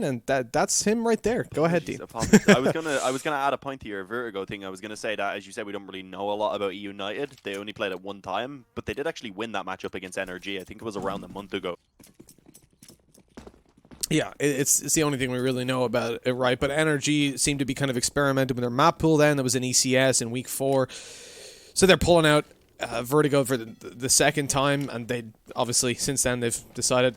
And that's him right there. Go ahead, Dean. I was gonna add a point to your Vertigo thing. I was gonna say that, as you said, we don't really know a lot about eUnited. They only played it one time, but they did actually win that matchup against NRG. I think it was around a month ago. Yeah, it's the only thing we really know about it, right? But NRG seemed to be kind of experimenting with their map pool then. That was in ECS in week 4. So they're pulling out Vertigo for the second time, and they obviously, since then, they've decided,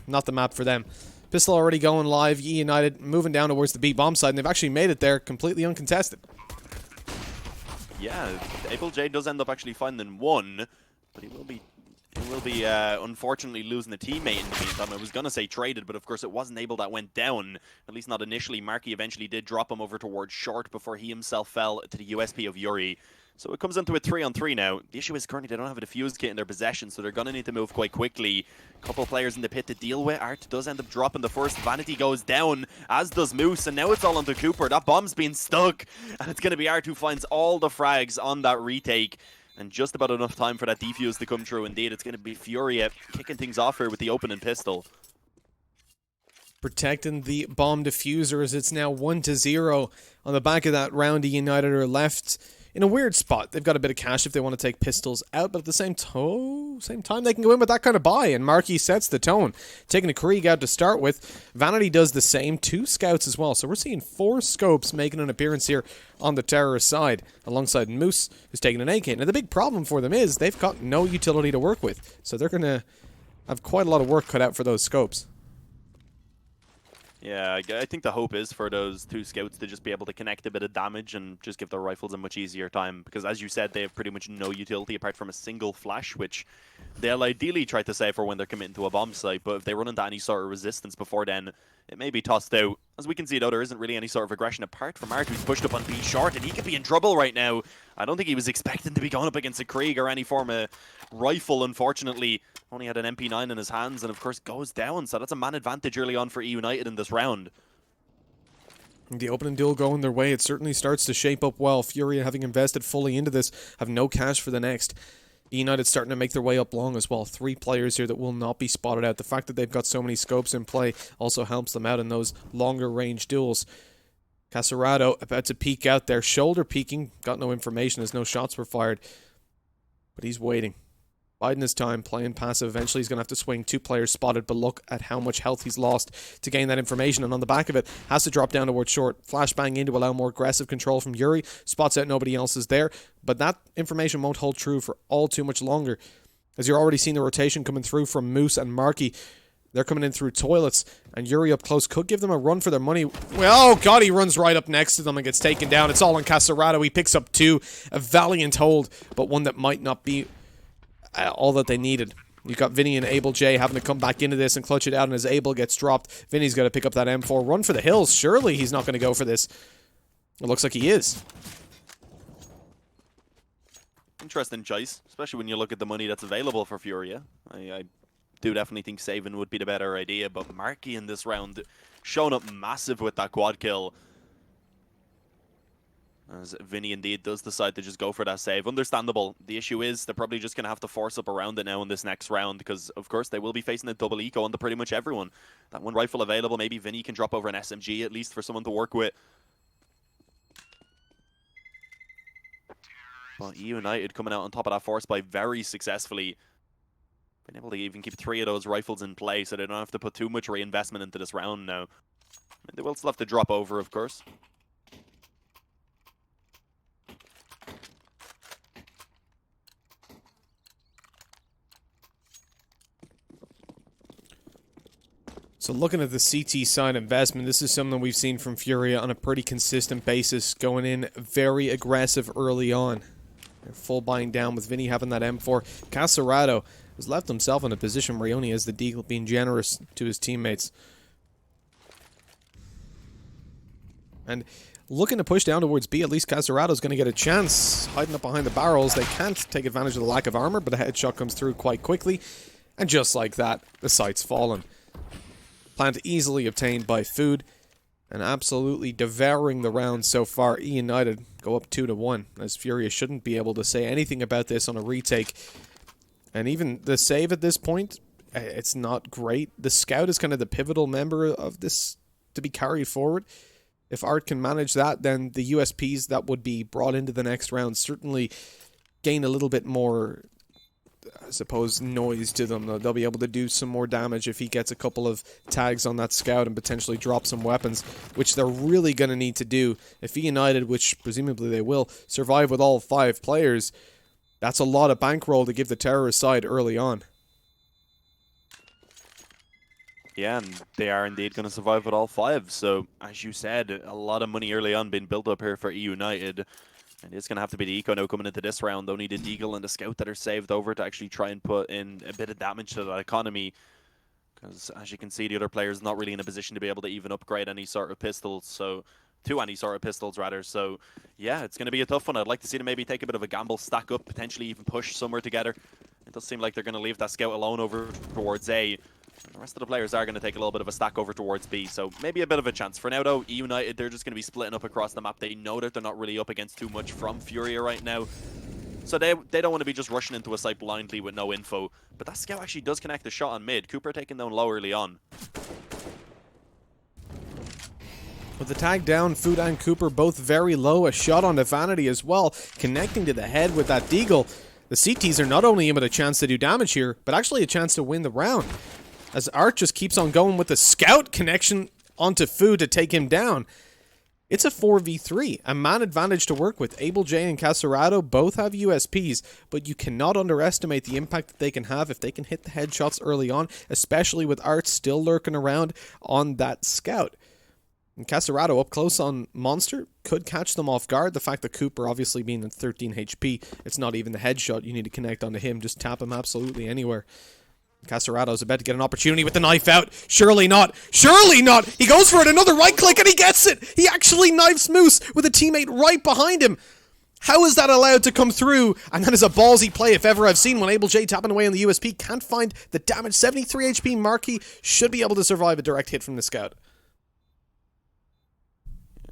not the map for them. Pistol already going live, eUnited moving down towards the B bomb side, and they've actually made it there completely uncontested. Yeah, AbleJ does end up actually finding one, but he will be unfortunately losing a teammate in the meantime. I was going to say traded, but of course it wasn't Able that went down, at least not initially. Marky eventually did drop him over towards short before he himself fell to the USP of Yuri. So it comes into a 3-on-3 now. The issue is currently they don't have a defuse kit in their possession, so they're going to need to move quite quickly. Couple players in the pit to deal with. Art does end up dropping the first. Vanity goes down, as does Moose, and now it's all onto Cooper. That bomb's been stuck, and it's going to be Art who finds all the frags on that retake. And just about enough time for that defuse to come true. Indeed, it's going to be Furia kicking things off here with the opening pistol. Protecting the bomb diffuser as it's now 1-0 on the back of that round. eUnited are left in a weird spot. They've got a bit of cash if they want to take pistols out, but at the same time they can go in with that kind of buy, and Marky sets the tone. Taking a Krieg out to start with. Vanity does the same, 2 scouts as well, so we're seeing 4 scopes making an appearance here on the terrorist side, alongside Moose, who's taking an AK. Now the big problem for them is they've got no utility to work with, so they're going to have quite a lot of work cut out for those scopes. Yeah, I think the hope is for those 2 scouts to just be able to connect a bit of damage and just give their rifles a much easier time. Because as you said, they have pretty much no utility apart from a single flash, which they'll ideally try to save for when they're committing to a bomb site. But if they run into any sort of resistance before then, it may be tossed out. As we can see, though, there isn't really any sort of aggression apart from Art, who's pushed up on B short, and he could be in trouble right now. I don't think he was expecting to be going up against a Krieg or any form of rifle, unfortunately. Only had an MP9 in his hands, and of course goes down, so that's a man advantage early on for eUnited in this round. The opening duel going their way. It certainly starts to shape up well. Furia, having invested fully into this, have no cash for the next. eUnited starting to make their way up long as well. 3 players here that will not be spotted out. The fact that they've got so many scopes in play also helps them out in those longer range duels. Casarado about to peek out there. Shoulder peeking. Got no information as no shots were fired. But he's waiting. Biding his time, playing passive. Eventually he's going to have to swing. 2 players spotted, but look at how much health he's lost to gain that information. And on the back of it, has to drop down towards short. Flashbang in to allow more aggressive control from Yuri. Spots out nobody else is there. But that information won't hold true for all too much longer, as you're already seeing the rotation coming through from Moose and Marky. They're coming in through toilets, and Yuri up close could give them a run for their money. Well, oh god, he runs right up next to them and gets taken down. It's all on Casarado. He picks up 2. A valiant hold, but one that might not be all that they needed. You've got Vinny and AbleJ having to come back into this and clutch it out, and as Able gets dropped, Vinny's got to pick up that M4. Run for the hills. Surely he's not going to go for this. It looks like he is. Interesting choice, especially when you look at the money that's available for Furia. I do definitely think saving would be the better idea, but Marky in this round showing up massive with that quad kill. As Vinny indeed does decide to just go for that save. Understandable. The issue is they're probably just going to have to force up around it now in this next round, because of course they will be facing a double eco onto pretty much everyone. That one rifle available, maybe Vinny can drop over an SMG at least for someone to work with. But eUnited coming out on top of that force by very successfully. Been able to even keep 3 of those rifles in play, so they don't have to put too much reinvestment into this round now. They will still have to drop over, of course. So looking at the CT side investment, this is something we've seen from Furia on a pretty consistent basis, going in very aggressive early on. They're full buying down with Vinny having that M4. Casarado has left himself in a position where he only has the deagle, being generous to his teammates. And looking to push down towards B, at least Casarado's going to get a chance. Hiding up behind the barrels, they can't take advantage of the lack of armor, but a headshot comes through quite quickly. And just like that, the site's fallen. Plant easily obtained by Food, and absolutely devouring the round so far. eUnited go up 2-1, as Furia shouldn't be able to say anything about this on a retake. And even the save at this point, it's not great. The scout is kind of the pivotal member of this to be carried forward. If Art can manage that, then the USPs that would be brought into the next round certainly gain a little bit more, I suppose, noise to them. They'll be able to do some more damage if he gets a couple of tags on that scout and potentially drop some weapons, which they're really going to need to do. If eUnited, which presumably they will, survive with all 5 players, that's a lot of bankroll to give the terrorist side early on. Yeah, and they are indeed going to survive with all 5. So, as you said, a lot of money early on being built up here for eUnited. And it's going to have to be the Eco now coming into this round. Only the Deagle and the Scout that are saved over to actually try and put in a bit of damage to that economy. Because, as you can see, the other player's not really in a position to be able to even upgrade any sort of pistols. So, to any sort of pistols, rather. So, yeah, it's going to be a tough one. I'd like to see them maybe take a bit of a gamble, stack up, potentially even push somewhere together. It does seem like they're going to leave that Scout alone over towards A. The rest of the players are going to take a little bit of a stack over towards B, so maybe a bit of a chance. For now, though, eUnited, they're just going to be splitting up across the map. They know that they're not really up against too much from Furia right now, so they don't want to be just rushing into a site blindly with no info. But that Scout actually does connect a shot on mid. Cooper taken down low early on. With the tag down, Food and Cooper both very low. A shot on the Vanity as well, connecting to the head with that Deagle. The CTs are not only in with a chance to do damage here, but actually a chance to win the round, as Art just keeps on going with the Scout connection onto Food to take him down. It's a 4v3, a man advantage to work with. Able J and Casarado both have USPs, but you cannot underestimate the impact that they can have if they can hit the headshots early on, especially with Art still lurking around on that Scout. And Casarado up close on Monster could catch them off guard. The fact that Cooper obviously being at 13 HP, it's not even the headshot you need to connect onto him. Just tap him absolutely anywhere. Casarado's about to get an opportunity with the knife out. Surely not. Surely not. He goes for it. Another right click and he gets it. He actually knifes Moose with a teammate right behind him. How is that allowed to come through? And that is a ballsy play if ever I've seen one. Able J tapping away on the USP. Can't find the damage. 73 HP. Markey should be able to survive a direct hit from the Scout.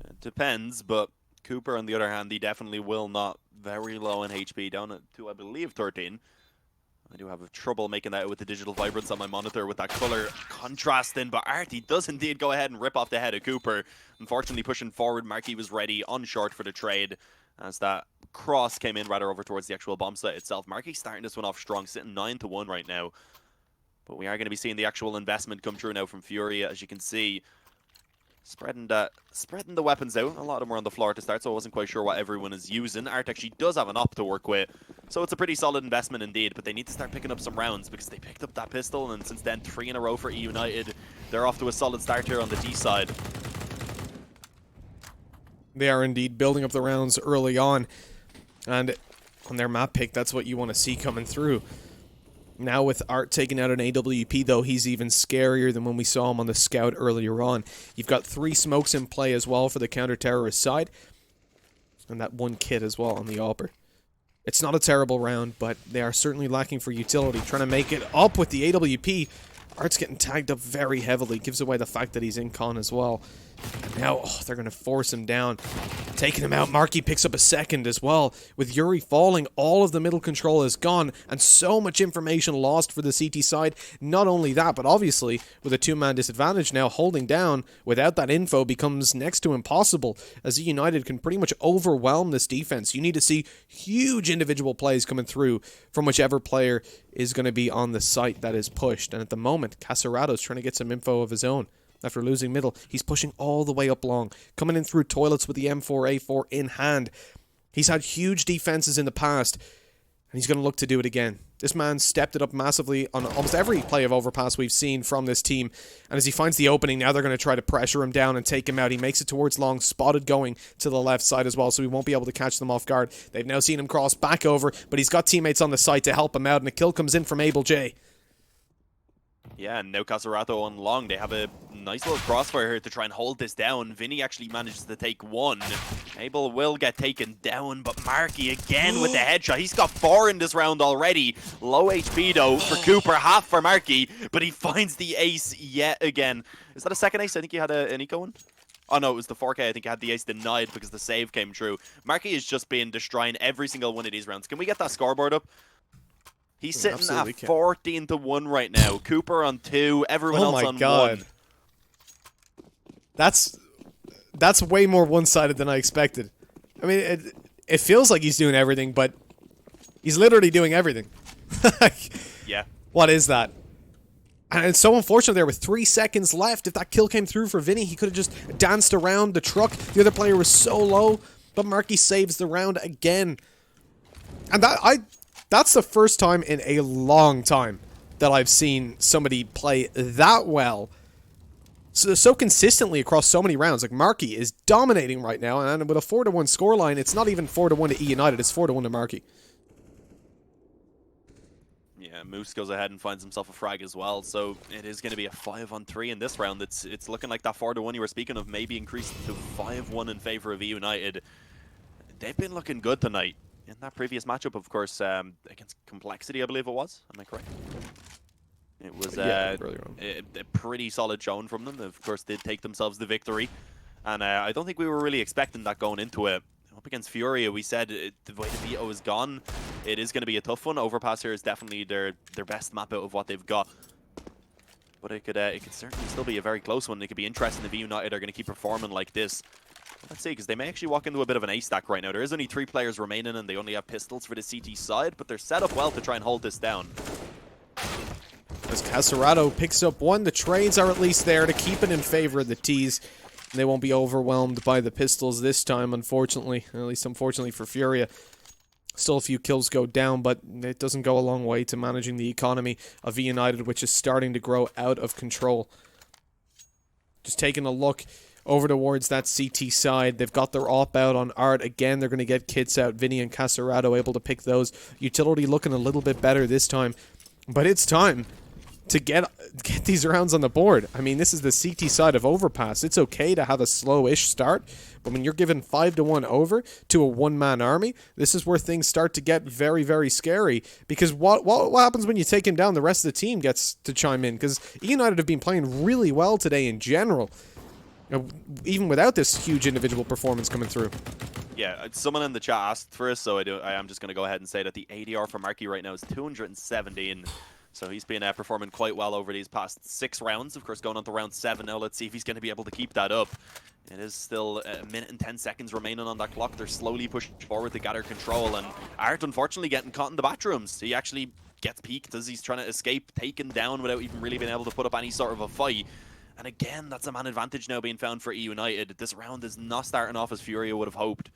It depends, but Cooper, on the other hand, he definitely will not. Very low in HP, down to, I believe, 13. I do have trouble making that out with the digital vibrance on my monitor with that color contrasting, but Artie does indeed go ahead and rip off the head of Cooper. Unfortunately, pushing forward, Markey was ready on short for the trade as that cross came in rather over towards the actual bomb site itself. Markey starting this one off strong, sitting 9-1 right now. But we are going to be seeing the actual investment come through now from Furia, as you can see. Spreading the weapons out. A lot of them were on the floor to start, so I wasn't quite sure what everyone is using. Art actually does have an op to work with, so it's a pretty solid investment indeed, but they need to start picking up some rounds because they picked up that pistol, and since then 3 in a row for eUnited. They're off to a solid start here on the D side. They are indeed building up the rounds early on, and on their map pick, that's what you want to see coming through. Now with Art taking out an AWP, though, he's even scarier than when we saw him on the Scout earlier on. You've got 3 smokes in play as well for the counter-terrorist side, and that 1 kit as well on the AWPer. It's not a terrible round, but they are certainly lacking for utility. Trying to make it up with the AWP. Art's getting tagged up very heavily. Gives away the fact that he's in con as well. And now, they're going to force him down. Taking him out, Markey picks up a second as well. With Yuri falling, all of the middle control is gone, and so much information lost for the CT side. Not only that, but obviously, with a 2-man disadvantage now, holding down without that info becomes next to impossible, as eUnited can pretty much overwhelm this defense. You need to see huge individual plays coming through from whichever player is going to be on the site that is pushed. And at the moment, Casarado's trying to get some info of his own. After losing middle, he's pushing all the way up long, coming in through toilets with the M4A4 in hand. He's had huge defenses in the past, and he's going to look to do it again. This man stepped it up massively on almost every play of Overpass we've seen from this team, and as he finds the opening, now they're going to try to pressure him down and take him out. He makes it towards long, spotted going to the left side as well, so he won't be able to catch them off guard. They've now seen him cross back over, but he's got teammates on the site to help him out, and a kill comes in from Able J. Yeah, and now Casarato on long. They have a nice little crossfire here to try and hold this down. Vinny actually manages to take 1. Abel will get taken down, but Markey again with the headshot. He's got 4 in this round already. Low HP though for Cooper, half for Markey, but he finds the ace yet again. Is that a second ace? I think he had an eco one. Oh no, it was the 4K. I think he had the ace denied because the save came true. Markey is just being destroying every single one of these rounds. Can we get that scoreboard up? He's sitting at 14-1 right now. Cooper on 2, everyone else on 1. That's way more one-sided than I expected. I mean, it feels like he's doing everything, but he's literally doing everything. Yeah. What is that? And it's so unfortunate there with 3 seconds left. If that kill came through for Vinny, he could have just danced around the truck. The other player was so low, but Marky saves the round again. And that's the first time in a long time that I've seen somebody play that well. So consistently across so many rounds. Like, Marky is dominating right now, and with a 4-1 scoreline, it's not even 4-1 to eUnited, it's 4-1 to Marky. Yeah, Moose goes ahead and finds himself a frag as well, so it is going to be a 5-on-3 in this round. It's looking like that 4-1 you were speaking of maybe increased to 5-1 in favor of eUnited. They've been looking good tonight. In that previous matchup, of course, against Complexity, I believe it was. Am I correct? It was a pretty solid showing from them. They, of course, did take themselves the victory. And I don't think we were really expecting that going into it. Up against Furia, we said the way the veto is gone, it is going to be a tough one. Overpass here is definitely their best map out of what they've got. But it could certainly still be a very close one. It could be interesting if eUnited are going to keep performing like this. Let's see, because they may actually walk into a bit of an ace stack right now. There is only 3 players remaining, and they only have pistols for the CT side, but they're set up well to try and hold this down. As Caserato picks up one, the trades are at least there to keep it in favor of the T's. And they won't be overwhelmed by the pistols this time, unfortunately. At least unfortunately for Furia. Still a few kills go down, but it doesn't go a long way to managing the economy of eUnited, which is starting to grow out of control. Just taking a look over towards that CT side. They've got their op out on Art. Again, they're going to get kits out. Vinny and Caserato able to pick those. Utility looking a little bit better this time. But it's time to get these rounds on the board. I mean, this is the CT side of Overpass. It's okay to have a slow-ish start, but when you're given 5-1 over to a one-man army, this is where things start to get very, very scary. Because what happens when you take him down? The rest of the team gets to chime in. Because eUnited have been playing really well today in general, even without this huge individual performance coming through. Yeah, someone in the chat asked for us, so I am just going to go ahead and say that the ADR for Marky right now is 217. So he's been performing quite well over these past 6 rounds. Of course, going on to round 7 now. Let's see if he's going to be able to keep that up. It is still a minute and 10 seconds remaining on that clock. They're slowly pushing forward to gather control. And Art, unfortunately, getting caught in the bathrooms. He actually gets peeked as he's trying to escape, taken down without even really being able to put up any sort of a fight. And again, that's a man advantage now being found for eUnited. This round is not starting off as Furia would have hoped.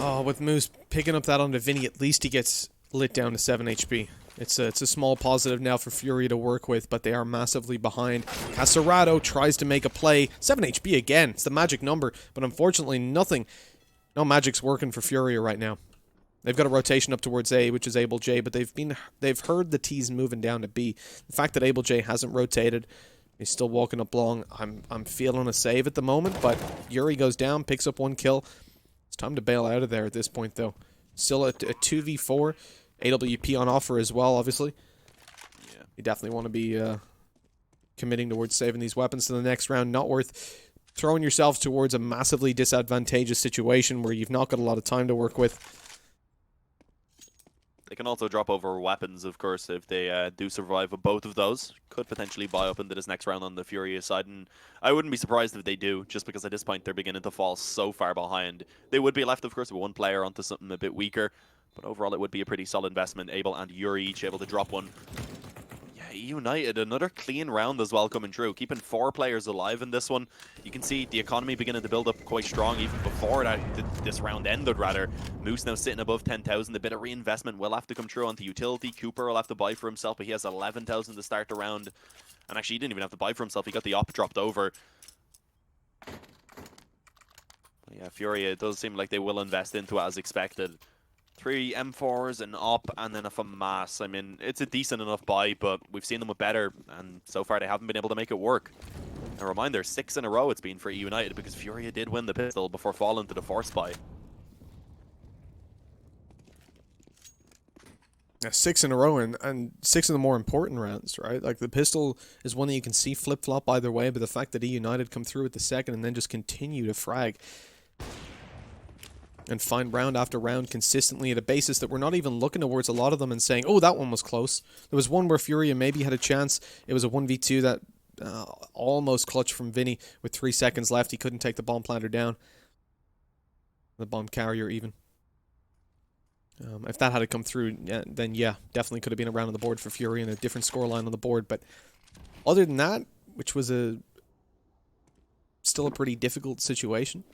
Oh, with Moose picking up that onto Vinny, at least he gets lit down to 7 HP. It's a small positive now for Furia to work with, but they are massively behind. Caserato tries to make a play. 7 HP again. It's the magic number, but unfortunately nothing. No magic's working for Furia right now. They've got a rotation up towards A, which is Able J, but they've heard the T's moving down to B. The fact that Able J hasn't rotated, he's still walking up long. I'm feeling a save at the moment, but Yuri goes down, picks up 1 kill. It's time to bail out of there at this point, though. Still a 2v4. AWP on offer as well, obviously. Yeah, you definitely want to be committing towards saving these weapons to the next round. Not worth throwing yourself towards a massively disadvantageous situation where you've not got a lot of time to work with. They can also drop over weapons, of course, if they do survive with both of those. Could potentially buy up into this next round on the Furia side, and I wouldn't be surprised if they do, just because at this point they're beginning to fall so far behind. They would be left, of course, with 1 player onto something a bit weaker, but overall it would be a pretty solid investment. Able and Yuri each able to drop 1. United, another clean round as well coming through, keeping 4 players alive in this one. You can see the economy beginning to build up quite strong even before this round ended, rather. Moose now sitting above 10,000. A bit of reinvestment will have to come through onto utility. Cooper will have to buy for himself, but he has 11,000 to start the round. And actually, he didn't even have to buy for himself. He got the op dropped over. But yeah, Furia, it does seem like they will invest into it as expected. 3 M4s, an op, and then a FAMAS. I mean, it's a decent enough buy, but we've seen them with better, and so far they haven't been able to make it work. A reminder, 6 in a row it's been for eUnited, because Furia did win the pistol before falling to the force buy. Yeah, 6 in a row, and 6 of the more important rounds, right? Like, the pistol is one that you can see flip-flop either way, but the fact that eUnited come through with the second and then just continue to frag. and find round after round consistently at a basis that we're not even looking towards a lot of them and saying, oh, that one was close. There was one where Furia maybe had a chance. It was a 1v2 that almost clutched from Vinny with 3 seconds left. He couldn't take the bomb planter down. The bomb carrier even. If that had come through, then yeah, definitely could have been a round on the board for Furia and a different scoreline on the board. But other than that, which was still a pretty difficult situation,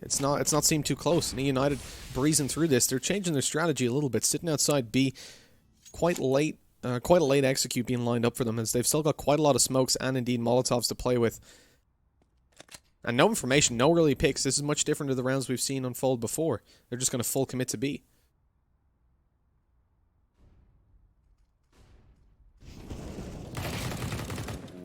it's not seemed too close. And eUnited breezing through this. They're changing their strategy a little bit, sitting outside B, quite a late execute being lined up for them, as they've still got quite a lot of smokes and indeed Molotovs to play with. And no information, no early picks. This is much different to the rounds we've seen unfold before. They're just going to full commit to B.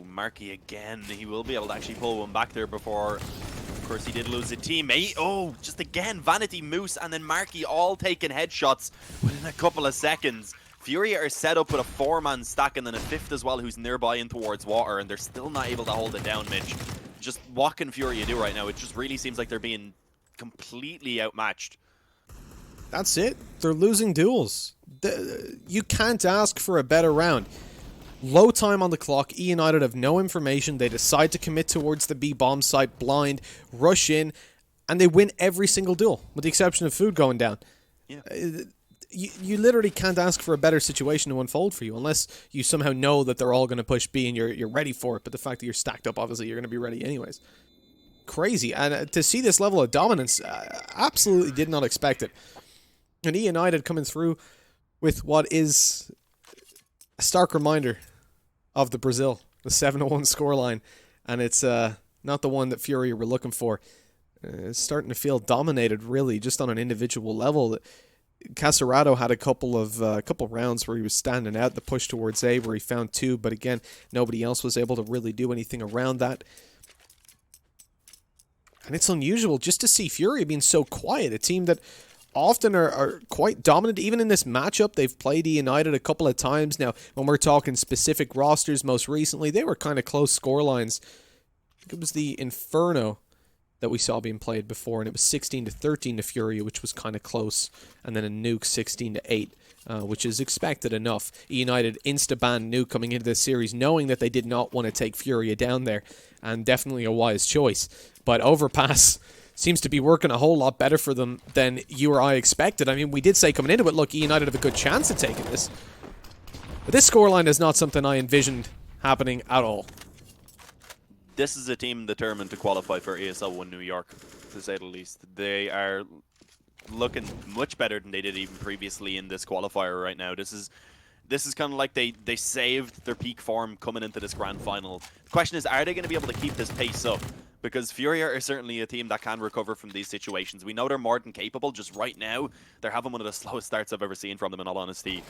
Marky again. He will be able to actually pull one back there before. Of course, he did lose a teammate. Oh, just again, Vanity, Moose, and then Marky all taking headshots within a couple of seconds. Furia are set up with a 4-man stack and then a 5th as well who's nearby in towards water, and they're still not able to hold it down, Mitch. Just what can Furia do right now? It just really seems like they're being completely outmatched. That's it. They're losing duels. You can't ask for a better round. Low time on the clock. eUnited have no information. They decide to commit towards the B bomb site blind, rush in, and they win every single duel, with the exception of food going down. Yeah. You literally can't ask for a better situation to unfold for you, unless you somehow know that they're all going to push B and you're ready for it. But the fact that you're stacked up, obviously, you're going to be ready anyways. Crazy. And to see this level of dominance, absolutely did not expect it. And eUnited coming through with what is a stark reminder of the Brazil, the 7-1 scoreline. And it's not the one that Furia were looking for. It's starting to feel dominated, really, just on an individual level. Caserato had a couple rounds where he was standing out, the push towards A where he found 2, but again, nobody else was able to really do anything around that. And it's unusual just to see Furia being so quiet, a team that often are quite dominant. Even in this matchup, they've played eUnited a couple of times. Now, when we're talking specific rosters, most recently, they were kind of close scorelines. I think it was the Inferno that we saw being played before, and it was 16-13 to Furia, which was kind of close, and then a Nuke 16-8, which is expected enough. eUnited insta-ban Nuke coming into this series, knowing that they did not want to take Furia down there, and definitely a wise choice. But Overpass seems to be working a whole lot better for them than you or I expected. I mean, we did say coming into it, look, eUnited have a good chance of taking this. But this scoreline is not something I envisioned happening at all. This is a team determined to qualify for ESL 1 New York, to say the least. They are looking much better than they did even previously in this qualifier right now. This is kind of like they saved their peak form coming into this grand final. The question is, are they going to be able to keep this pace up? Because Furia are certainly a team that can recover from these situations. We know they're more than capable. Just right now, they're having one of the slowest starts I've ever seen from them, in all honesty.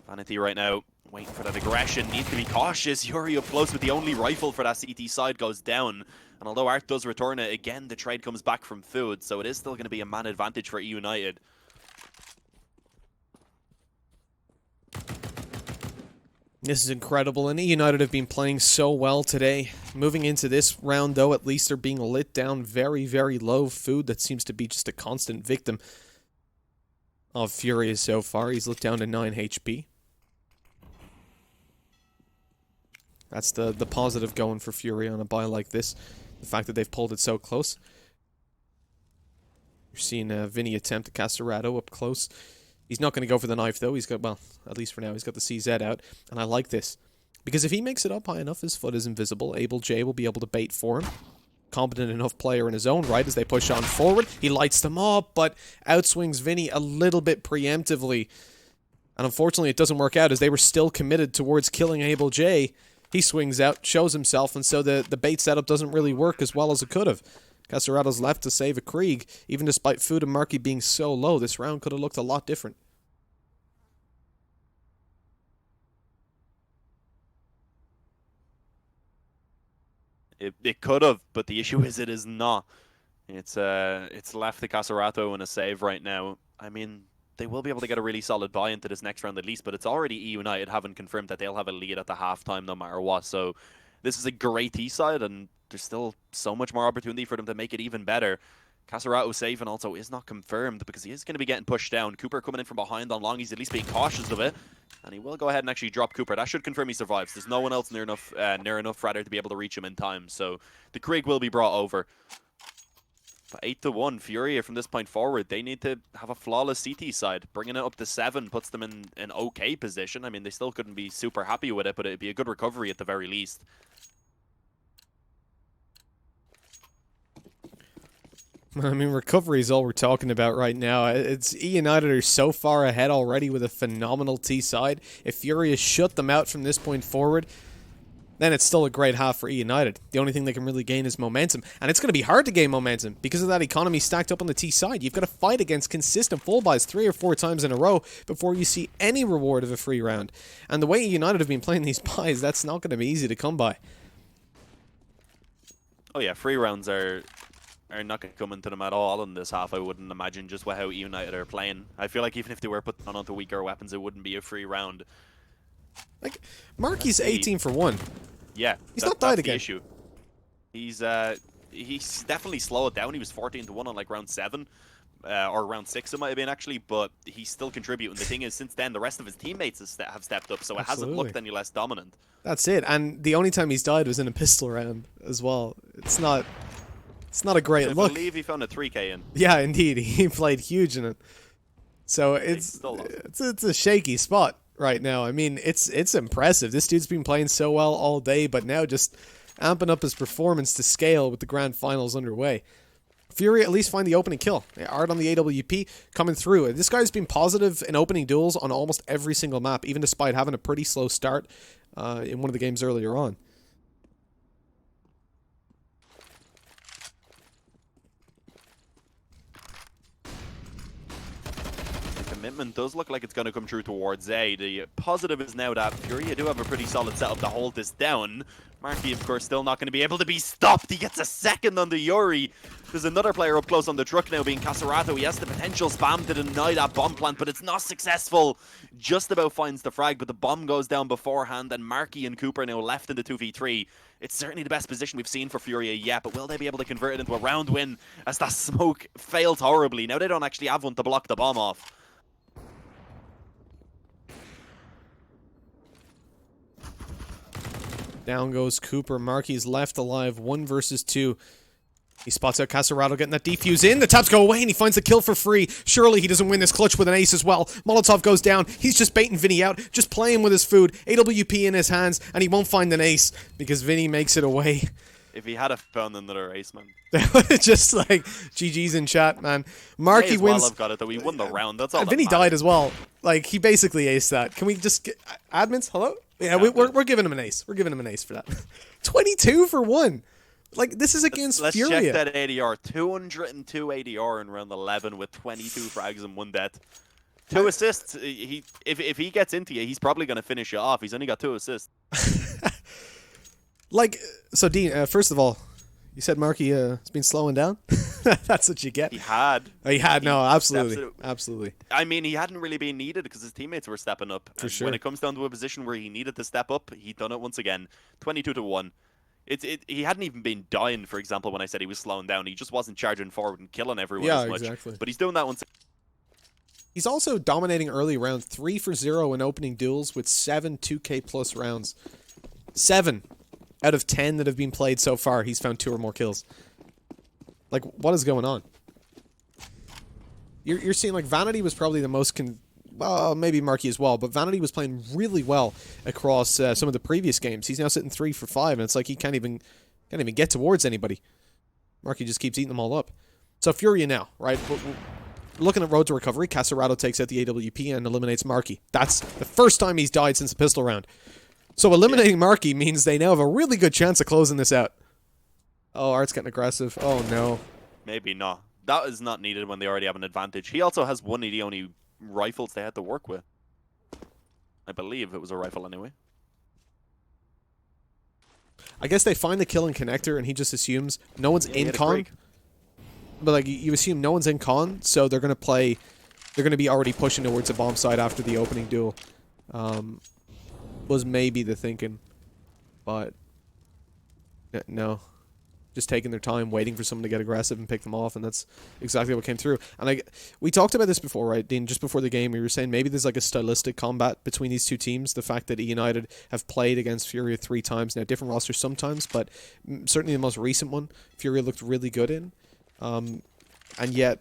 Vanity right now, waiting for that aggression, needs to be cautious. Yuri up close with the only rifle for that CT side goes down. And although Art does return it, again, the trade comes back from food, so it is still going to be a man advantage for eUnited. This is incredible, and eUnited have been playing so well today. Moving into this round, though, at least they're being lit down very, very low. Food that seems to be just a constant victim of Furia so far. He's lit down to 9 HP. That's the positive going for Furia on a buy like this. The fact that they've pulled it so close. You're seeing Vinny attempt to Caserato up close. He's not going to go for the knife, though. He's got, well, at least for now, he's got the CZ out. And I like this. Because if he makes it up high enough, his foot is invisible. Able J will be able to bait for him. Competent enough player in his own right as they push on forward. He lights them up, but outswings Vinny a little bit preemptively. And unfortunately, it doesn't work out as they were still committed towards killing Able J. He swings out, shows himself, and so the bait setup doesn't really work as well as it could have. Caserato's left to save a Krieg. Even despite Food and Marky being so low, this round could have looked a lot different. It could have, but the issue is it is not. It's left the Caserato in a save right now. I mean, they will be able to get a really solid buy into this next round at least, but it's already eUnited having confirmed that they'll have a lead at the halftime no matter what. So this is a great T side, and there's still so much more opportunity for them to make it even better. Caserato safe and also is not confirmed because he is going to be getting pushed down. Cooper coming in from behind on long. He's at least being cautious of it. And he will go ahead and actually drop Cooper. That should confirm he survives. There's no one else near enough rather to be able to reach him in time. So the Krieg will be brought over. But 8-1, Furia from this point forward, they need to have a flawless CT side. Bringing it up to 7 puts them in an okay position. I mean, they still couldn't be super happy with it, but it'd be a good recovery at the very least. I mean, recovery is all we're talking about right now. It's eUnited are so far ahead already with a phenomenal T side. If Furia shut them out from this point forward, then it's still a great half for eUnited. The only thing they can really gain is momentum. And it's going to be hard to gain momentum because of that economy stacked up on the T side. You've got to fight against consistent full buys 3 or 4 times in a row before you see any reward of a free round. And the way eUnited have been playing these buys, that's not going to be easy to come by. Oh yeah, free rounds are not going to come into them at all in this half, I wouldn't imagine, just with how eUnited are playing. I feel like even if they were put onto weaker weapons, it wouldn't be a free round. Like, Marky's 18 for 1. Yeah, he's not died again. The issue. He's definitely slowed down. He was 14-1 on like round 7, or round 6 it might have been actually, but he's still contributing. The thing is, since then, the rest of his teammates have stepped up, so it hasn't looked any less dominant. That's it, and the only time he's died was in a pistol round as well. It's not a great look. I believe he found a 3K in. Yeah, indeed, he played huge in it. So it's a shaky spot right now. I mean, it's impressive. This dude's been playing so well all day, but now just amping up his performance to scale with the grand finals underway. Furia at least find the opening kill. Art on the AWP coming through. This guy's been positive in opening duels on almost every single map, even despite having a pretty slow start in one of the games earlier on. Commitment does look like it's going to come true towards A. The positive is now that Furia do have a pretty solid setup to hold this down. Marky, of course, still not going to be able to be stopped. He gets a second on the Yuri. There's another player up close on the truck now, being Caserato. He has the potential spam to deny that bomb plant, but it's not successful. Just about finds the frag, but the bomb goes down beforehand, and Marky and Cooper now left in the 2v3. It's certainly the best position we've seen for Furia yet, but will they be able to convert it into a round win as that smoke fails horribly? Now they don't actually have one to block the bomb off. Down goes Cooper. Marky's left alive. 1 versus 2. He spots out Caserato getting that defuse in. The taps go away and he finds the kill for free. Surely he doesn't win this clutch with an ace as well. Molotov goes down. He's just baiting Vinny out. Just playing with his food. AWP in his hands. And he won't find an ace because Vinny makes it away. If he had found another ace, man. Just like GG's in chat, man. Marky wins. Well, I've got it though. He won the round. That's all. Vinny died as well. Like, he basically aced that. Can we just get admins? Hello? Yeah, we're giving him an ace. We're giving him an ace for that. 22 for 1. Like, this is against Furia. Let's check that ADR. 202 ADR in round 11 with 22 frags and 1 death. 2 assists. If he gets into you, he's probably going to finish you off. He's only got 2 assists. Like, so Dean, first of all, you said Marky has been slowing down? That's what you get. He had. Oh, he had, no, absolutely. Absolutely. I mean, he hadn't really been needed because his teammates were stepping up. For sure. When it comes down to a position where he needed to step up, he done it once again. 22-1. He hadn't even been dying, for example, when I said he was slowing down. He just wasn't charging forward and killing everyone as much. Exactly. But he's doing that once. He's also dominating early rounds. 3 for 0 in opening duels with 7 2K plus rounds. 7 out of 10 that have been played so far, he's found 2 or more kills. Like, what is going on? You're seeing, like, Vanity was probably the most well, maybe Marky as well, but Vanity was playing really well across some of the previous games. He's now sitting 3 for 5, and it's like he can't even get towards anybody. Marky just keeps eating them all up. So Furia now, right? We're looking at road to recovery. Caserato takes out the AWP and eliminates Marky. That's the first time he's died since the pistol round. So eliminating Marky means they now have a really good chance of closing this out. Oh, Art's getting aggressive. Oh, no. Maybe not. That is not needed when they already have an advantage. He also has one of the only rifles they had to work with. I believe it was a rifle anyway. I guess they find the kill in connector and he just assumes no one's in con. But like you assume no one's in con, so they're going to be already pushing towards the bomb side after the opening duel. Was maybe the thinking. But no. just taking their time, waiting for someone to get aggressive and pick them off, and that's exactly what came through. And we talked about this before, right, Dean? Just before the game, we were saying maybe there's like a stylistic combat between these two teams. The fact that eUnited have played against Furia 3 times now, different rosters sometimes, but certainly the most recent one, Furia looked really good in, and yet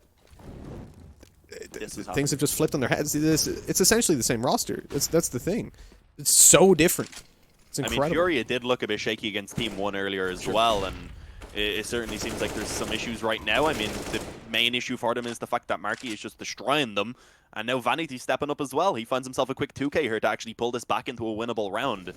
things have just flipped on their heads. It's essentially the same roster. That's the thing. It's so different. It's incredible. I mean, Furia did look a bit shaky against Team 1 earlier as well, and it certainly seems like there's some issues right now. I mean, the main issue for them is the fact that Marky is just destroying them, and now Vanity's stepping up as well. He finds himself a quick 2k here to actually pull this back into a winnable round.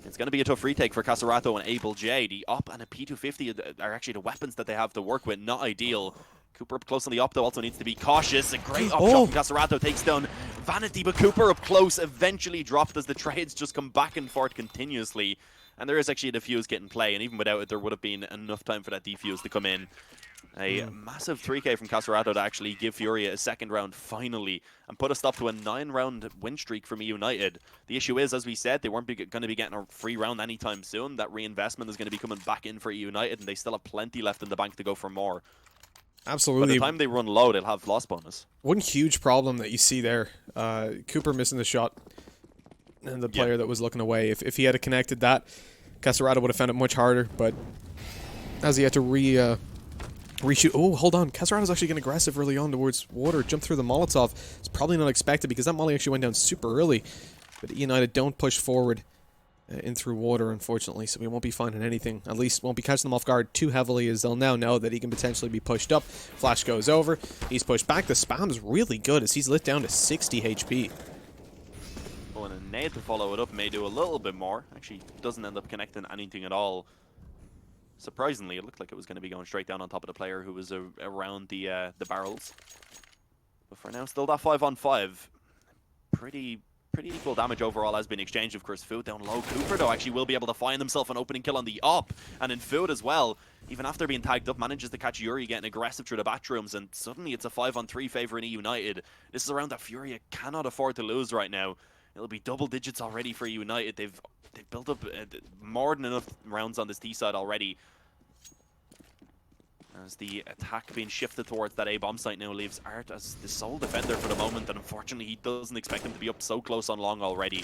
It's going to be a tough retake for Caserato and Abel J. The op and a P250 are actually the weapons that they have to work with. Not ideal. Cooper up close on the op, though, also needs to be cautious. A great op shot from Caserato takes down Vanity, but Cooper up close eventually dropped as the trades just come back and forth continuously. And there is actually a defuse getting play, and even without it, there would have been enough time for that defuse to come in. A massive 3k from Caserato to actually give Furia a second round finally and put a stop to a 9-round win streak from eUnited. The issue is, as we said, they weren't going to be getting a free round anytime soon. That reinvestment is going to be coming back in for eUnited, and they still have plenty left in the bank to go for more. Absolutely. By the time they run low, they'll have loss bonus. One huge problem that you see there, Cooper missing the shot, and the player that was looking away. If he had connected that, Caserato would have found it much harder, but as he had to reshoot. Oh, hold on. Caserato's actually getting aggressive early on towards water. Jump through the Molotov. It's probably not expected because that molly actually went down super early. But eUnited don't push forward in through water, unfortunately, so we won't be finding anything. At least won't be catching them off guard too heavily, as they'll now know that he can potentially be pushed up. Flash goes over. He's pushed back. The spam's really good as he's lit down to 60 HP. Oh, and a nade to follow it up may do a little bit more. Actually, doesn't end up connecting anything at all. Surprisingly, it looked like it was going to be going straight down on top of the player who was around the barrels. But for now, still that 5-on-5. Pretty equal damage overall has been exchanged. Of course, Food down low. Cooper, though, actually will be able to find himself an opening kill on the op. And in Food as well, even after being tagged up, manages to catch Yuri getting aggressive through the bathrooms. And suddenly it's a 5-on-3 favor in eUnited. This is a round that Furia cannot afford to lose right now. It'll be double digits already for eUnited. They've built up more than enough rounds on this T side already. As the attack being shifted towards that A-bomb site now leaves Art as the sole defender for the moment, and unfortunately he doesn't expect him to be up so close on long already.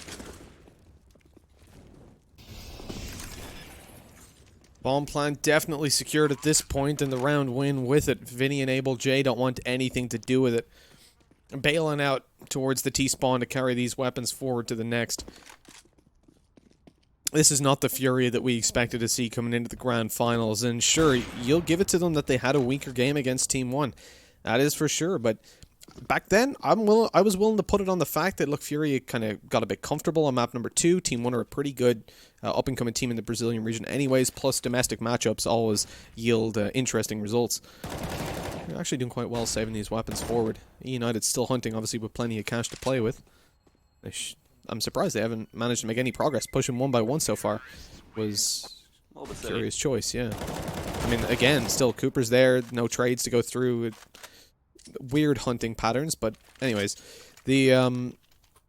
Bomb plant definitely secured at this point, and the round win with it. Vinny and Abel J don't want anything to do with it. Bailing out towards the T-spawn to carry these weapons forward to the next. This is not the Furia that we expected to see coming into the grand finals, and sure, you'll give it to them that they had a weaker game against Team 1. That is for sure, but back then, I was willing to put it on the fact that, look, Furia kind of got a bit comfortable on map number 2. Team 1 are a pretty good up-and-coming team in the Brazilian region anyways, plus domestic matchups always yield interesting results. They're actually doing quite well saving these weapons forward. eUnited's still hunting, obviously, with plenty of cash to play with. I'm surprised they haven't managed to make any progress. Pushing 1 by 1 so far was a curious choice, yeah. I mean, again, still Cooper's there, no trades to go through. Weird hunting patterns, but anyways.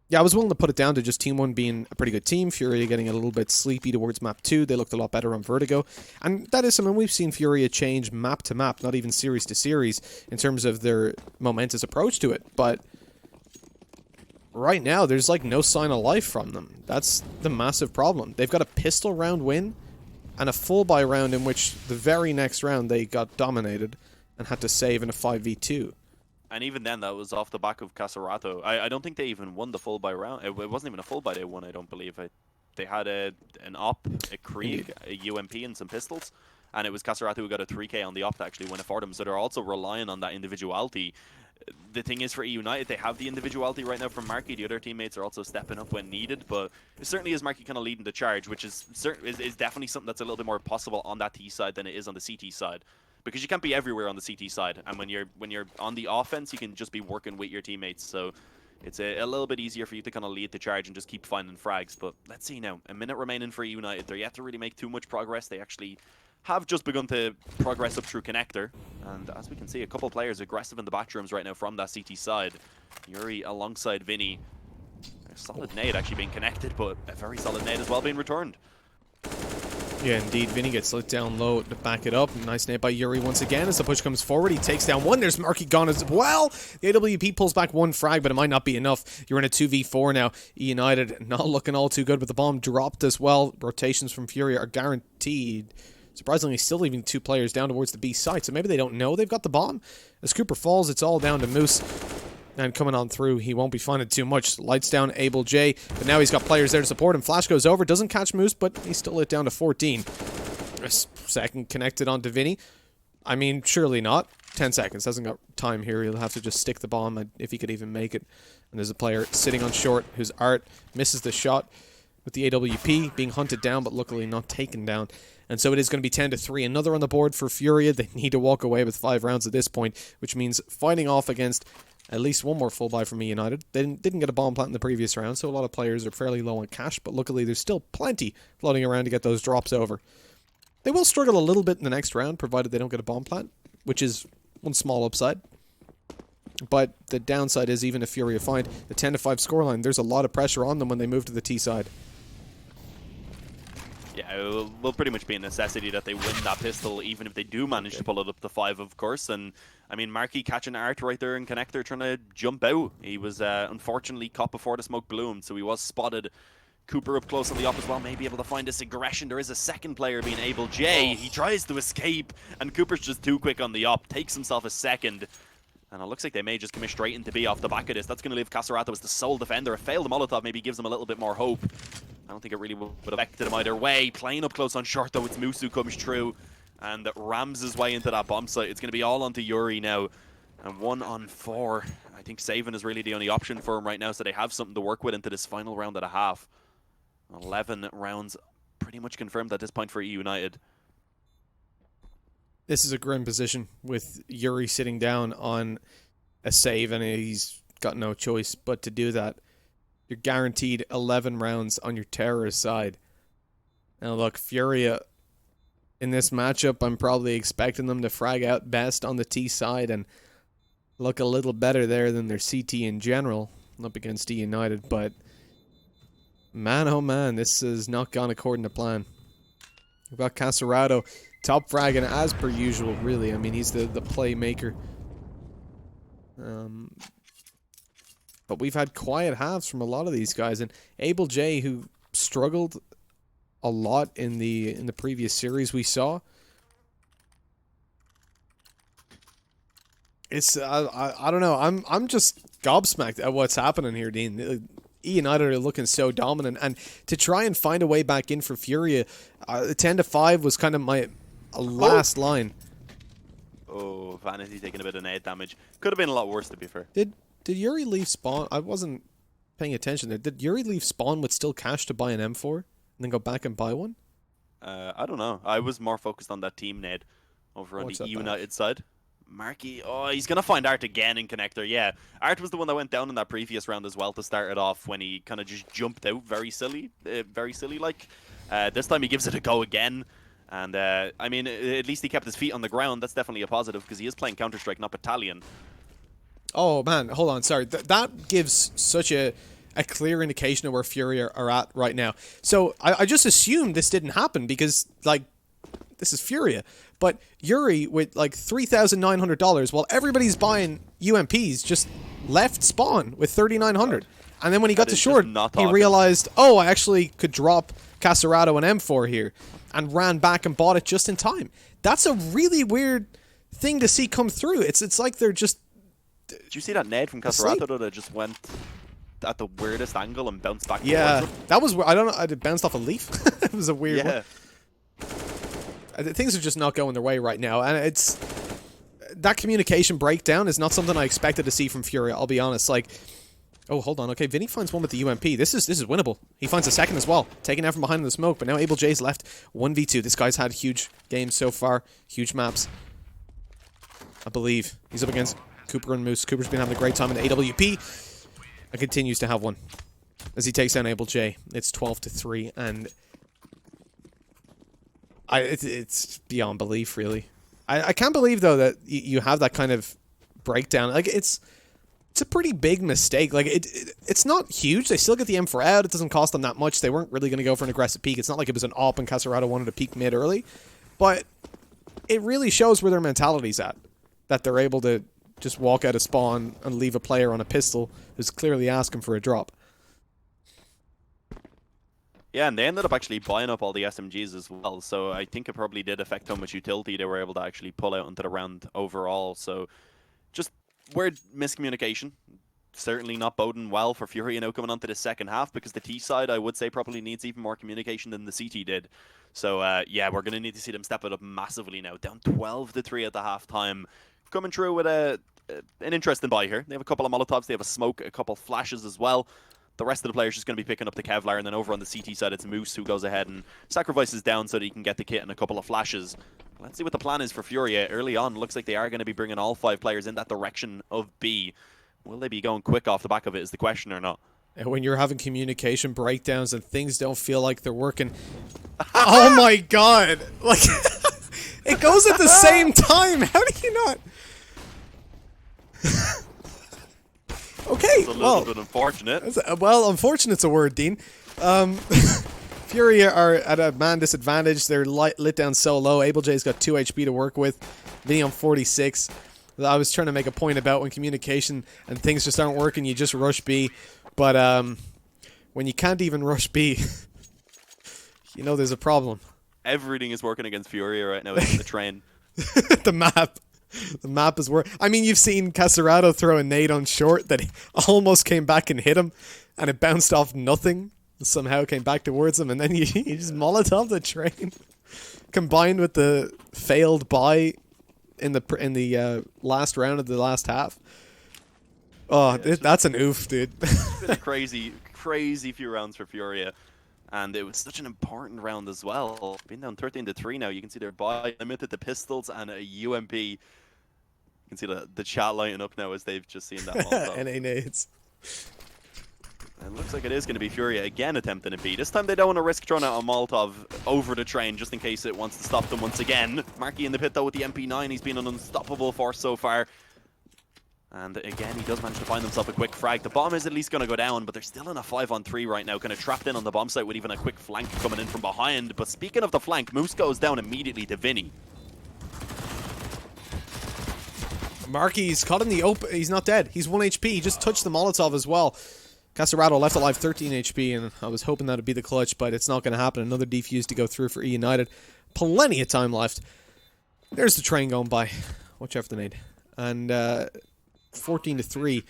Yeah, I was willing to put it down to just Team 1 being a pretty good team. Furia getting a little bit sleepy towards map 2. They looked a lot better on Vertigo. And that is something we've seen Furia change map to map, not even series to series, in terms of their momentous approach to it. But right now, there's like no sign of life from them. That's the massive problem. They've got a pistol round win and a full buy round in which the very next round they got dominated and had to save in a 5v2. And even then, that was off the back of Caserato. I don't think they even won the full buy round. It wasn't even a full buy they won, I don't believe. They had an op, a Krieg, a UMP, and some pistols. And it was Caserato who got a 3k on the op to actually win it for them. So they're also relying on that individuality. The thing is, for eUnited, they have the individuality right now from Marky. The other teammates are also stepping up when needed. But it certainly is Marky kind of leading the charge, which is definitely something that's a little bit more possible on that T side than it is on the CT side. Because you can't be everywhere on the CT side, and when you're on the offense, you can just be working with your teammates. So it's a little bit easier for you to kind of lead the charge and just keep finding frags. But let's see now. A minute remaining for eUnited. They're yet to really make too much progress. They actually have just begun to progress up through connector, and as we can see, a couple players aggressive in the bathrooms right now from that CT side. Yuri alongside Vinny. A solid nade actually being connected, but a very solid nade as well being returned. Yeah, indeed. Vinny gets let down low to back it up. Nice nade by Yuri once again as the push comes forward. He takes down one. There's Marky gone as well. The AWP pulls back one frag, but it might not be enough. You're in a 2v4 now. eUnited not looking all too good, but the bomb dropped as well. Rotations from Furia are guaranteed. Surprisingly, still leaving 2 players down towards the B side, so maybe they don't know they've got the bomb. As Cooper falls, it's all down to Moose. And coming on through, he won't be finding too much. Lights down Abel J, but now he's got players there to support him. Flash goes over, doesn't catch Moose, but he's still lit down to 14. A second connected onto Vinny. I mean, surely not. 10 seconds, hasn't got time here. He'll have to just stick the bomb if he could even make it. And there's a player sitting on short whose Art misses the shot with the AWP, being hunted down, but luckily not taken down. And so it is going to be 10-3. Another on the board for Furia. They need to walk away with 5 rounds at this point, which means fighting off against at least one more full buy from eUnited. They didn't get a bomb plant in the previous round, so a lot of players are fairly low on cash, but luckily there's still plenty floating around to get those drops over. They will struggle a little bit in the next round, provided they don't get a bomb plant, which is one small upside. But the downside is, even if Furia find the 10-5 scoreline, there's a lot of pressure on them when they move to the T side. Yeah, it will pretty much be a necessity that they win that pistol, even if they do manage to pull it up to 5, of course. And, I mean, Marky catching Art right there in connector, trying to jump out. He was, unfortunately, caught before the smoke bloomed, so he was spotted. Cooper up close on the up as well, may be able to find this aggression. There is a second player being Abel J. He tries to escape, and Cooper's just too quick on the up. Takes himself a second. And it looks like they may just come straight into B off the back of this. That's going to leave Caserato as the sole defender. A failed Molotov maybe gives him a little bit more hope. I don't think it really would have affected him either way. Playing up close on short, though, it's Moose who comes through and rams his way into that bomb site. It's going to be all onto Yuri now. And 1 on 4. I think saving is really the only option for him right now, so they have something to work with into this final round and a half. 11 rounds pretty much confirmed at this point for eUnited. This is a grim position with Yuri sitting down on a save, and he's got no choice but to do that. You're guaranteed 11 rounds on your terrorist side. Now look, Furia, in this matchup, I'm probably expecting them to frag out best on the T side and look a little better there than their CT in general up against eUnited, but man, oh man, this has not gone according to plan. We've got Caserato top fragging as per usual, really. I mean, he's the playmaker. But we've had quiet halves from a lot of these guys, and Abel J, who struggled a lot in the previous series we saw. It's I don't know. I'm just gobsmacked at what's happening here, Dean. eUnited are looking so dominant, and to try and find a way back in for Furia, 10-5 was kind of my last line. Oh, Vanity taking a bit of nade damage. Could have been a lot worse, to be fair. Did Yuri leave spawn? I wasn't paying attention there. Did Yuri leave spawn with still cash to buy an M4 and then go back and buy one? I don't know. I was more focused on that team nade over on the eUnited side. Marky, oh, he's going to find Art again in connector, yeah. Art was the one that went down in that previous round as well to start it off when he kind of just jumped out very silly like. This time he gives it a go again. And, I mean, at least he kept his feet on the ground. That's definitely a positive because he is playing Counter-Strike, not Battalion. Oh, man, hold on, sorry. That gives such a clear indication of where Furia are at right now. So, I just assumed this didn't happen because, like, this is Furia. But Yuri, with, like, $3,900, while everybody's buying UMPs, just left spawn with $3,900. And then when he got to short, he realized, oh, I actually could drop Caserato and M4 here. And ran back and bought it just in time. That's a really weird thing to see come through. It's like they're just... Did you see that nade from Caserato though, that just went at the weirdest angle and bounced back? Yeah, that was... I don't know, it bounced off a leaf. It was a weird one. Things are just not going their way right now. And it's... That communication breakdown is not something I expected to see from Furia, I'll be honest. Like... Oh, hold on. Okay, Vinny finds one with the UMP. This is winnable. He finds a second as well. Taken out from behind in the smoke, but now Abel J's left. 1v2. This guy's had huge games so far. Huge maps. I believe. He's up against Cooper and Moose. Cooper's been having a great time in the AWP. And continues to have one. As he takes down Abel J. It's 12-3, and... It's beyond belief, really. I can't believe, though, that you have that kind of breakdown. Like, it's... it's a pretty big mistake. Like, it's not huge. They still get the M4 out. It doesn't cost them that much. They weren't really going to go for an aggressive peek. It's not like it was an op and Casarado wanted to peek mid early. But it really shows where their mentality's at. That they're able to just walk out of spawn and leave a player on a pistol who's clearly asking for a drop. Yeah, and they ended up actually buying up all the SMGs as well, so I think it probably did affect how much utility they were able to actually pull out into the round overall. So just weird miscommunication. Certainly not boding well for Furia now coming onto the second half, because the T side, I would say, probably needs even more communication than the CT did. So yeah, we're going to need to see them step it up massively now. Down 12-3 at the halftime. Coming through with an interesting buy here. They have a couple of Molotovs, they have a smoke, a couple flashes as well. The rest of the players just going to be picking up the Kevlar, and then over on the CT side, it's Moose who goes ahead and sacrifices down so that he can get the kit and a couple of flashes. Let's see what the plan is for Furia. Early on, looks like they are going to be bringing all 5 players in that direction of B. Will they be going quick off the back of it is the question, or not? And when you're having communication breakdowns and things don't feel like they're working... Oh my god! Like, it goes at the same time! How do you not... Okay, it's a little bit unfortunate. Well, unfortunate's a word, Dean. Furia are at a man disadvantage. They're lit down so low. AbleJ's got 2 HP to work with. Vinny on 46. I was trying to make a point about when communication and things just aren't working, you just rush B. But when you can't even rush B, you know there's a problem. Everything is working against Furia right now. It's in the train. The map. The map is working. I mean, you've seen Casarado throw a nade on short that almost came back and hit him, and it bounced off nothing. Somehow came back towards him, and then you just Molotov the train. Combined with the failed buy in the last round of the last half. Oh, yeah, that's an oof, dude. It's been a crazy few rounds for Furia. And it was such an important round as well. Being down 13-3 now, you can see their buy limited the pistols and a UMP. You can see the chat lighting up now as they've just seen that Molotov. NA nades. It looks like it is going to be Furia again attempting a B. This time they don't want to risk throwing out a Molotov over the train just in case it wants to stop them once again. Marky in the pit though with the MP9. He's been an unstoppable force so far. And again, he does manage to find himself a quick frag. The bomb is at least going to go down, but they're still in a 5-on-3 right now, kind of trapped in on the bomb site with even a quick flank coming in from behind. But speaking of the flank, Moose goes down immediately to Vinny. Marky's caught in the open. He's not dead. He's 1 HP. He just touched the Molotov as well. Casarado left alive 13 HP, and I was hoping that would be the clutch, but it's not going to happen. Another defuse to go through for eUnited. Plenty of time left. There's the train going by. Watch out for the nade. And 14-3.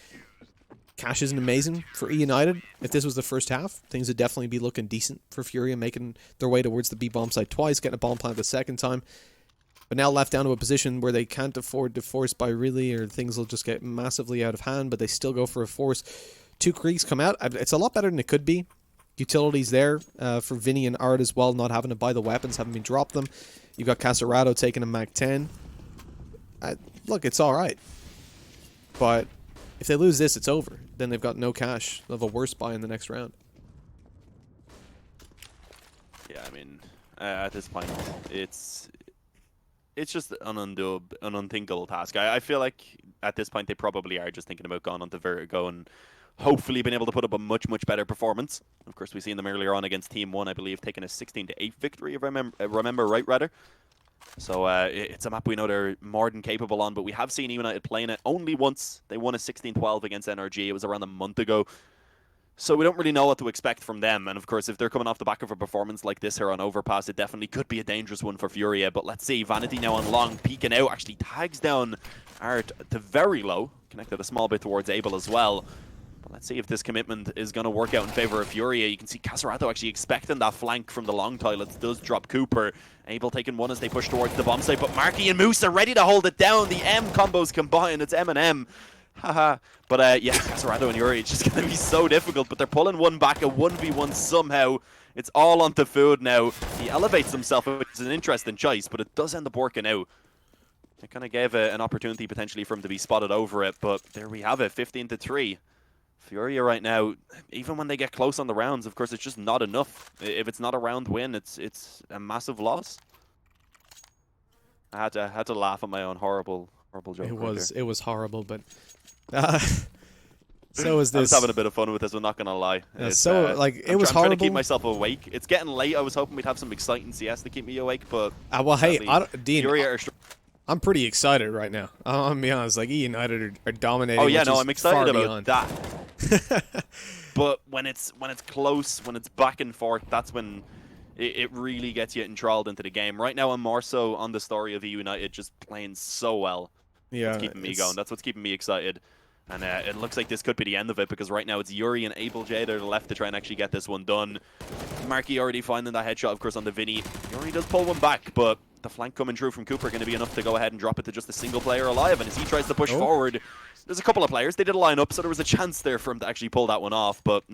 Cash isn't amazing for eUnited. If this was the first half, things would definitely be looking decent for Furia, making their way towards the B bomb site twice, getting a bomb plant the second time. But now left down to a position where they can't afford to force by really, or things will just get massively out of hand, but they still go for a force. 2 creeks come out. It's a lot better than it could be. Utilities there for Vinny and Art as well, not having to buy the weapons, having been dropped them. You've got Casarado taking a Mac 10. Look, it's alright. But if they lose this, it's over. Then they've got no cash. They'll have a worse buy in the next round. Yeah, I mean, at this point, it's just an unthinkable task. I feel like at this point they probably are just thinking about going onto Vertigo and hopefully being able to put up a much better performance. Of course, we've seen them earlier on against Team 1, I believe, taking a 16-8 victory, if I remember right, rather. So it's a map we know they're more than capable on, but we have seen eUnited playing it only once. They won a 16-12 against NRG. It was around a month ago. So we don't really know what to expect from them. And of course, if they're coming off the back of a performance like this here on Overpass, it definitely could be a dangerous one for Furia. But let's see, Vanity now on long, peeking out, actually tags down Art to very low, connected a small bit towards Abel as well. But let's see if this commitment is going to work out in favor of Furia. You can see Casarado actually expecting that flank from the long toilets. Does drop Cooper. Abel taking one as they push towards the bomb site, but Marky and Moose are ready to hold it down. The M combos combined. It's M&M. Haha. But yeah, Casarado and Yuri, it's just going to be so difficult. But they're pulling one back, a 1v1 somehow. It's all onto Food now. He elevates himself, which is an interesting choice, but it does end up working out. It kind of gave an opportunity potentially for him to be spotted over it, but there we have it, 15-3. Furia right now, even when they get close on the rounds, of course, it's just not enough. If it's not a round win, it's a massive loss. I had to laugh at my own horrible joke. It was horrible, but So is I was this. having a bit of fun with this, I'm not going to lie. Yeah, It's, so, like, it I'm was trying to horrible. keep myself awake. It's getting late. I was hoping we'd have some exciting CS to keep me awake, but... Well, hey, sadly, Dean, Furia are I'm pretty excited right now. I'm gonna be honest. Like, eUnited are dominating. Oh yeah, which no, is I'm excited far about beyond. that. But when it's close, when it's back and forth, that's when it really gets you enthralled into the game. Right now, I'm more so on the story of eUnited just playing so well. Yeah, That's keeping me going. That's what's keeping me excited. And it looks like this could be the end of it, because right now it's Yuri and Abel J that are left to try and actually get this one done. Marky already finding that headshot, of course, on the Vinny. Yuri does pull one back, but the flank coming through from Cooper going to be enough to go ahead and drop it to just a single player alive. And as he tries to push forward, there's a couple of players. They did a line up, so there was a chance there for him to actually pull that one off, but